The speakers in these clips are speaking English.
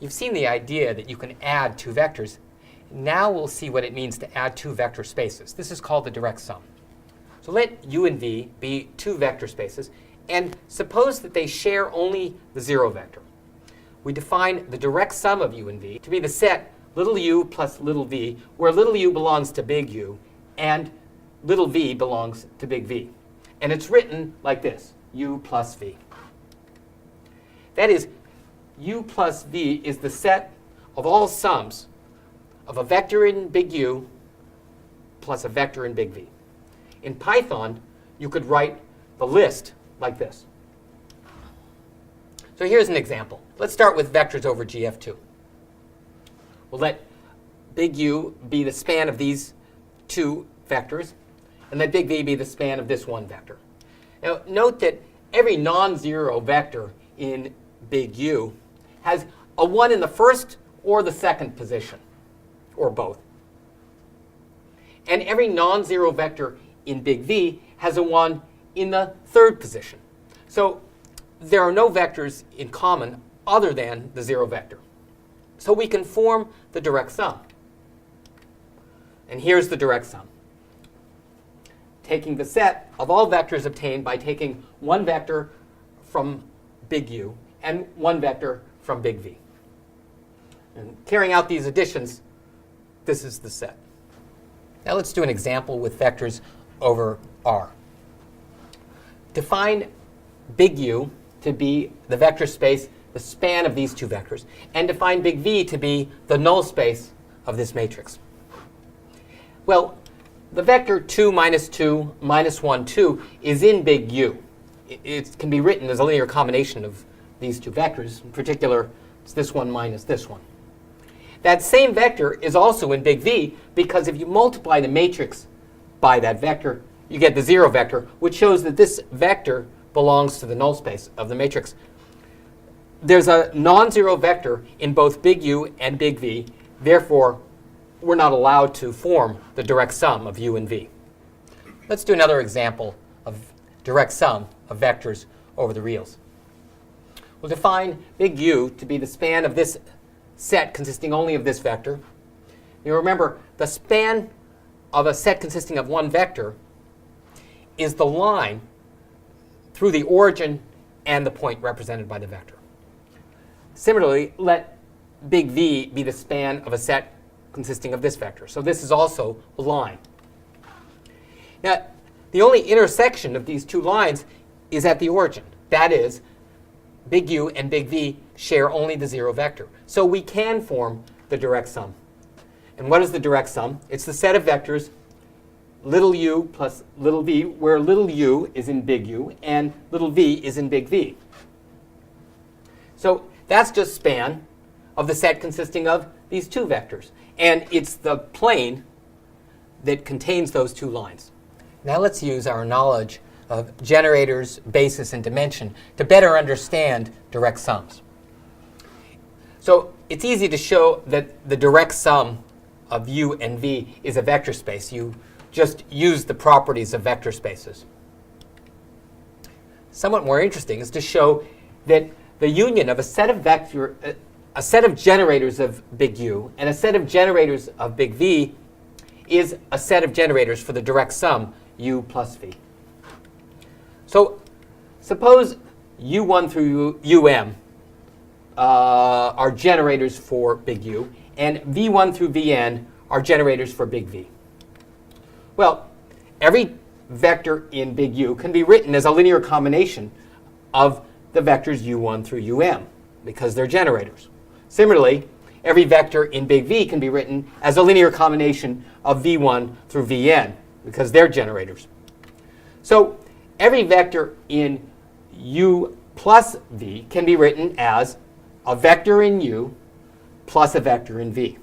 You've seen the idea that you can add two vectors. Now we'll see what it means to add two vector spaces. This is called the direct sum. So let u and v be two vector spaces, and suppose that they share only the zero vector. We define the direct sum of u and v to be the set little u plus little v, where little u belongs to big U and little v belongs to big V. And it's written like this, u plus v. That is, u plus v is the set of all sums of a vector in big U plus a vector in big V. In Python, you could write the list like this. So here's an example. Let's start with vectors over GF2. We'll let big U be the span of these two vectors, and let big V be the span of this one vector. Now, note that every non-zero vector in big U has a 1 in the first or the second position, or both. And every non-zero vector in big V has a 1 in the third position. So there are no vectors in common other than the zero vector. So we can form the direct sum. And here's the direct sum. Taking the set of all vectors obtained by taking one vector from big U and one vector from big V. And carrying out these additions, this is the set. Now let's do an example with vectors over R. Define big U to be the vector space, the span of these two vectors, and define big V to be the null space of this matrix. Well, the vector 2 minus 2 minus 1, 2 is in big U. It can be written as a linear combination of these two vectors. In particular, it's this one minus this one. That same vector is also in big V because if you multiply the matrix by that vector, you get the zero vector, which shows that this vector belongs to the null space of the matrix. There's a non-zero vector in both big U and big V. Therefore, we're not allowed to form the direct sum of U and V. Let's do another example of direct sum of vectors over the reals. We'll define big U to be the span of this set consisting only of this vector. You remember, the span of a set consisting of one vector is the line through the origin and the point represented by the vector. Similarly, let big V be the span of a set consisting of this vector. So this is also a line. Now, the only intersection of these two lines is at the origin. That is, big U and big V share only the zero vector. So we can form the direct sum. And what is the direct sum? It's the set of vectors little u plus little v, where little u is in big U and little v is in big V. So that's just span of the set consisting of these two vectors. And it's the plane that contains those two lines. Now let's use our knowledge of generators, basis, and dimension to better understand direct sums. So it's easy to show that the direct sum of U and V is a vector space. You just use the properties of vector spaces. Somewhat more interesting is to show that the union of a set of generators of big U and a set of generators of big V is a set of generators for the direct sum U plus V. So suppose U1 through UM are generators for big U, and V1 through Vn are generators for big V. Well, every vector in big U can be written as a linear combination of the vectors U1 through UM, because they're generators. Similarly, every vector in big V can be written as a linear combination of V1 through Vn, because they're generators. So every vector in U plus V can be written as a vector in U plus a vector in V.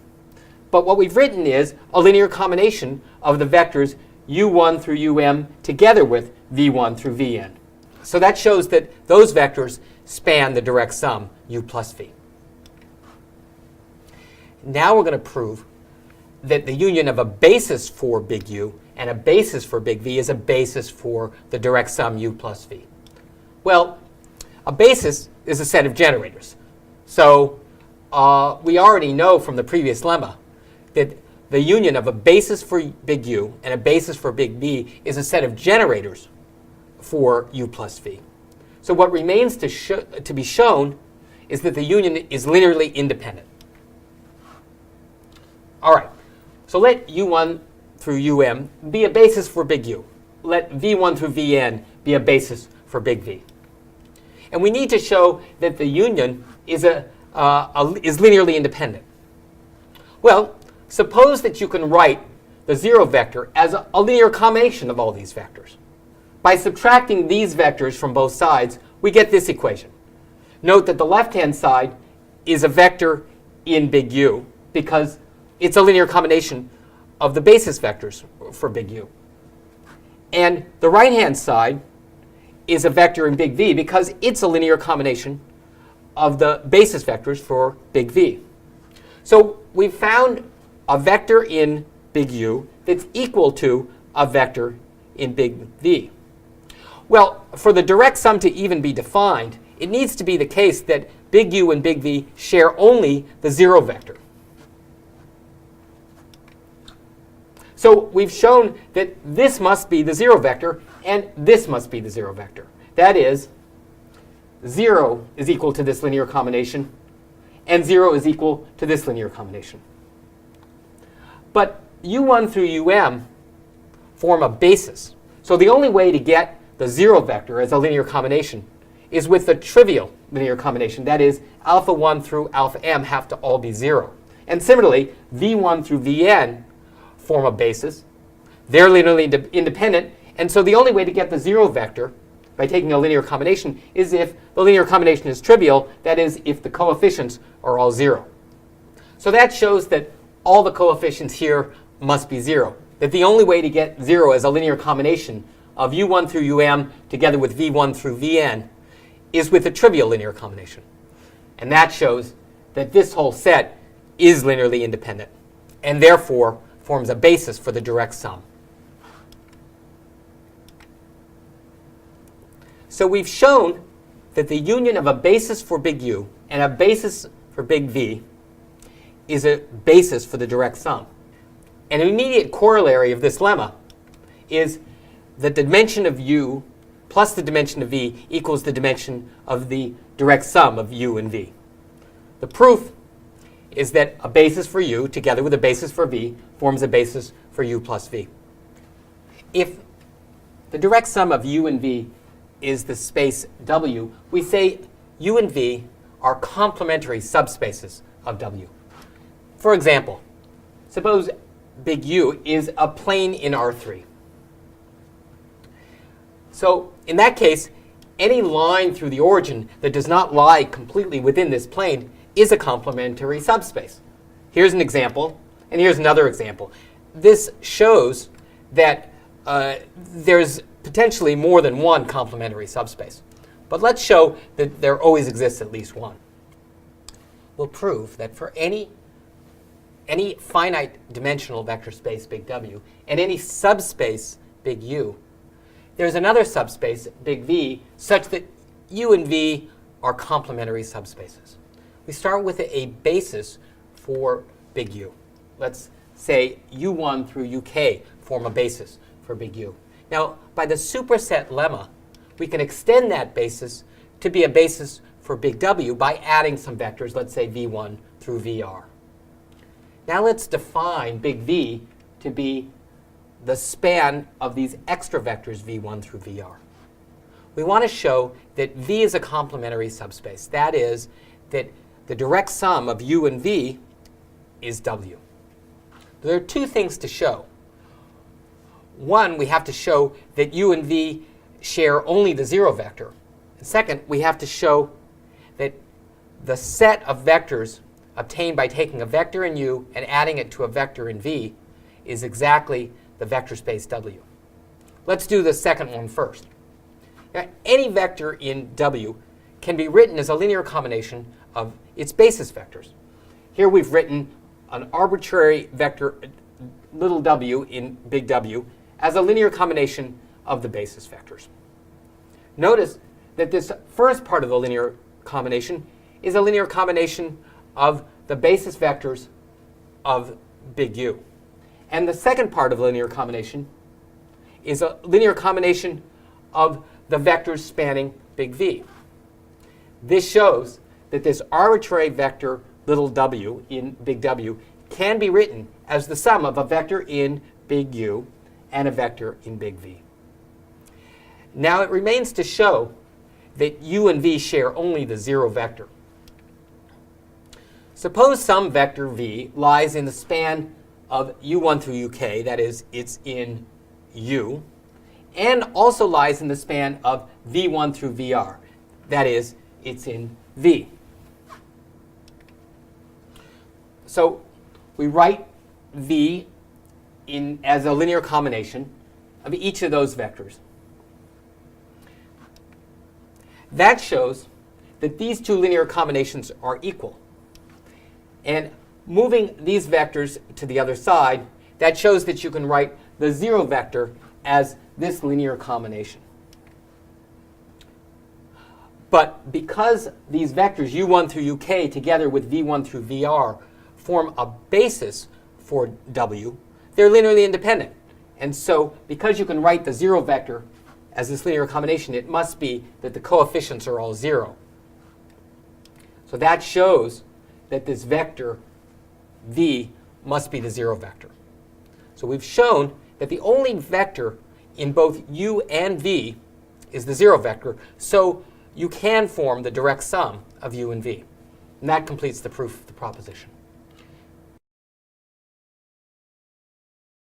But what we've written is a linear combination of the vectors U1 through UM together with V1 through Vn. So that shows that those vectors span the direct sum U plus V. Now we're going to prove that the union of a basis for big U and a basis for big V is a basis for the direct sum U plus V. Well, a basis is a set of generators. So we already know from the previous lemma that the union of a basis for big U and a basis for big V is a set of generators for U plus V. So what remains to be shown is that the union is linearly independent. All right, so let U1 through UM be a basis for big U. Let V1 through Vn be a basis for big V. And we need to show that the union is linearly independent. Well, suppose that you can write the zero vector as a linear combination of all these vectors. By subtracting these vectors from both sides, we get this equation. Note that the left-hand side is a vector in big U because it's a linear combination of the basis vectors for big U. And the right-hand side is a vector in big V because it's a linear combination of the basis vectors for big V. So we've found a vector in big U that's equal to a vector in big V. Well, for the direct sum to even be defined, it needs to be the case that big U and big V share only the zero vector. So we've shown that this must be the zero vector and this must be the zero vector. That is, 0 is equal to this linear combination and 0 is equal to this linear combination. But U1 through UM form a basis. So the only way to get the zero vector as a linear combination is with the trivial linear combination. That is, alpha 1 through alpha m have to all be 0. And similarly, V1 through Vn form a basis. They're linearly independent. And so the only way to get the zero vector by taking a linear combination is if the linear combination is trivial. That is, if the coefficients are all 0. So that shows that all the coefficients here must be 0. That the only way to get 0 as a linear combination of U1 through UM together with V1 through Vn is with a trivial linear combination. And that shows that this whole set is linearly independent and therefore forms a basis for the direct sum. So we've shown that the union of a basis for big U and a basis for big V is a basis for the direct sum. An immediate corollary of this lemma is the dimension of U plus the dimension of V equals the dimension of the direct sum of U and V. The proof is that a basis for U together with a basis for V forms a basis for U plus V. If the direct sum of U and V is the space W, we say U and V are complementary subspaces of W. For example, suppose big U is a plane in R3. So in that case, any line through the origin that does not lie completely within this plane is a complementary subspace. Here's an example, and here's another example. This shows that there's potentially more than one complementary subspace. But let's show that there always exists at least one. We'll prove that for any finite dimensional vector space, big W, and any subspace, big U, there's another subspace, big V, such that U and V are complementary subspaces. We start with a basis for big U. Let's say U1 through UK form a basis for big U. Now, by the superset lemma, we can extend that basis to be a basis for big W by adding some vectors, let's say V1 through VR. Now let's define big V to be the span of these extra vectors V1 through VR. We want to show that V is a complementary subspace. That is, that the direct sum of U and V is W. There are two things to show. One, we have to show that U and V share only the zero vector. And second, we have to show that the set of vectors obtained by taking a vector in U and adding it to a vector in V is exactly the vector space W. Let's do the second one first. Now, any vector in W can be written as a linear combination of its basis vectors. Here we've written an arbitrary vector, little w in big W, as a linear combination of the basis vectors. Notice that this first part of the linear combination is a linear combination of the basis vectors of big U. And the second part of linear combination is a linear combination of the vectors spanning big V. This shows that this arbitrary vector little w in big W can be written as the sum of a vector in big U and a vector in big V. Now it remains to show that U and V share only the zero vector. Suppose some vector V lies in the span of U1 through UK, that is, it's in U, and also lies in the span of V1 through VR, that is, it's in V. So we write V as a linear combination of each of those vectors. That shows that these two linear combinations are equal. And moving these vectors to the other side, that shows that you can write the zero vector as this linear combination. But because these vectors U1 through UK together with V1 through VR form a basis for W, they're linearly independent. And so because you can write the zero vector as this linear combination, it must be that the coefficients are all zero. So that shows that this vector V must be the zero vector. So we've shown that the only vector in both U and V is the zero vector, so you can form the direct sum of U and V. And that completes the proof of the proposition.